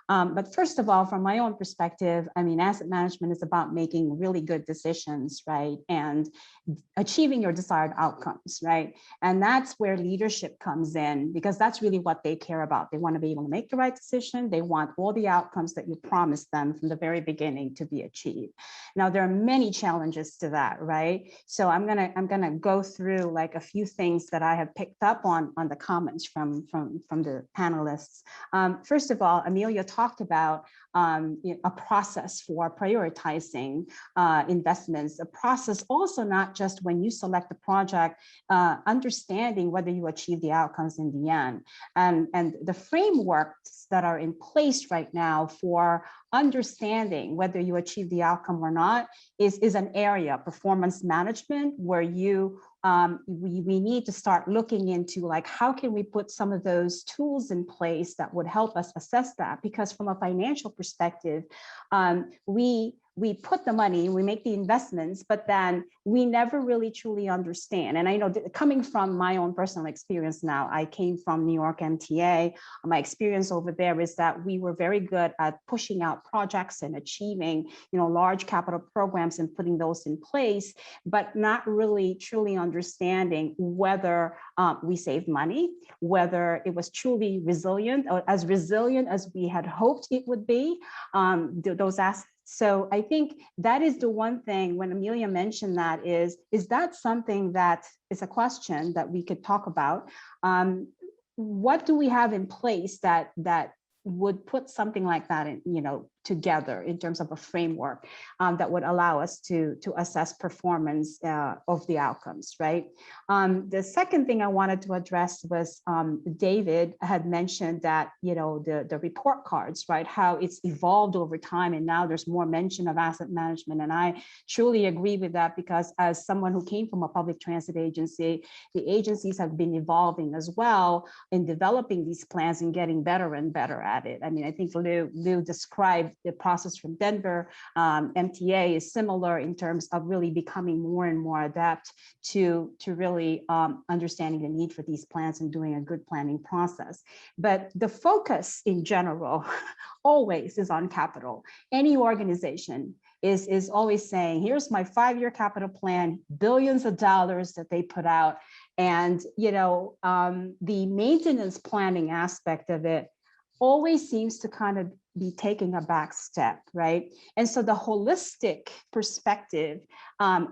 But first of all, from my own perspective, I mean, asset management is about making really good decisions, right? And achieving your desired outcomes, right? And that's where leadership comes in, because that's really what they care about. They want to be able to make the right decision. They want all the outcomes that you promised them from the very beginning to be achieved. Now, there are many challenges to that, right? So I'm gonna go through like a few things that I have picked up on the comments from the panelists. First of all, Amelia talked about a process for prioritizing investments, a process also not just when you select a project, understanding whether you achieve the outcomes in the end. And the frameworks that are in place right now for understanding whether you achieve the outcome or not is an area, performance management, where we need to start looking into like, how can we put some of those tools in place that would help us assess that? Because from a financial perspective, we put the money, we make the investments, but then we never really truly understand. And I know coming from my own personal experience now, I came from New York MTA. My experience over there is that we were very good at pushing out projects and achieving, large capital programs and putting those in place, but not really truly understanding whether we saved money, whether it was truly resilient or as resilient as we had hoped it would be, those assets. So I think that is the one thing when Amelia mentioned that is that something that is a question that we could talk about? What do we have in place that would put something like that in, together in terms of a framework that would allow us to assess performance of the outcomes, right? The second thing I wanted to address was David had mentioned that, the report cards, right? How it's evolved over time, and now there's more mention of asset management. And I truly agree with that, because as someone who came from a public transit agency, the agencies have been evolving as well in developing these plans and getting better and better at it. I mean, I think Lou described the process from Denver. MTA is similar in terms of really becoming more and more adept to really understanding the need for these plans and doing a good planning process. But the focus in general always is on capital. Any organization is always saying, here's my 5-year capital plan, billions of dollars that they put out. And, the maintenance planning aspect of it always seems to kind of be taking a back step, right? And so the holistic perspective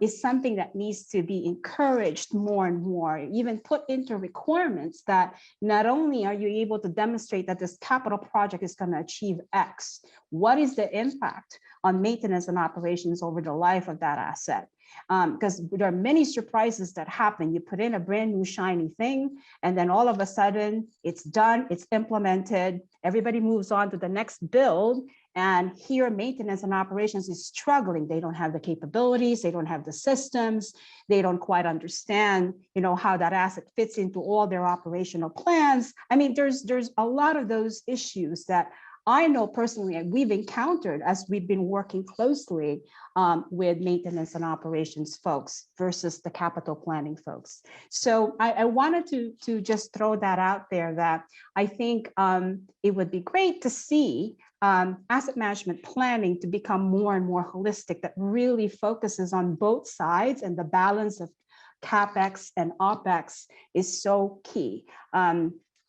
is something that needs to be encouraged more and more, even put into requirements that not only are you able to demonstrate that this capital project is going to achieve X, what is the impact on maintenance and operations over the life of that asset? Because there are many surprises that happen. You put in a brand new shiny thing, and then all of a sudden it's done, it's implemented, everybody moves on to the next build, and here maintenance and operations is struggling. They don't have the capabilities, they don't have the systems, they don't quite understand, how that asset fits into all their operational plans. I mean, there's a lot of those issues that I know personally, and we've encountered as we've been working closely with maintenance and operations folks versus the capital planning folks. So I wanted to just throw that out there, that I think it would be great to see asset management planning to become more and more holistic, that really focuses on both sides, and the balance of CapEx and OpEx is so key.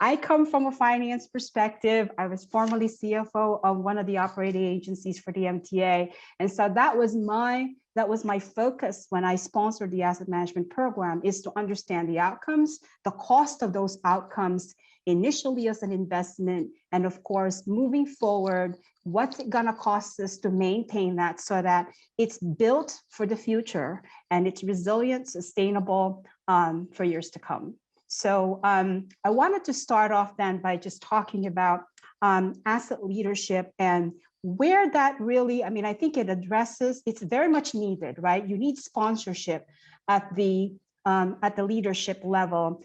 I come from a finance perspective. I was formerly CFO of one of the operating agencies for the MTA. And so that was my focus when I sponsored the asset management program, is to understand the outcomes, the cost of those outcomes initially as an investment, and of course, moving forward, what's it gonna cost us to maintain that so that it's built for the future and it's resilient, sustainable for years to come. So I wanted to start off then by just talking about asset leadership and where that really, I mean, I think it addresses, it's very much needed, right? You need sponsorship at the leadership level.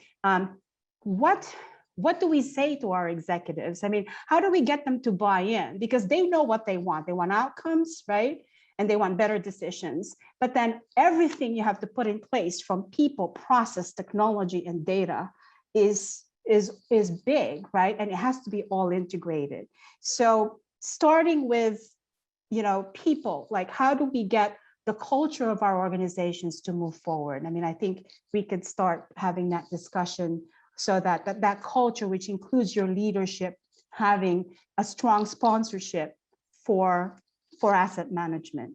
What do we say to our executives? I mean, how do we get them to buy in? Because they know what they want. They want outcomes, right? And they want better decisions. But then everything you have to put in place, from people, process, technology, and data is big, right? And it has to be all integrated. So starting with, people, like how do we get the culture of our organizations to move forward? I mean, I think we could start having that discussion so that culture, which includes your leadership, having a strong sponsorship for asset management.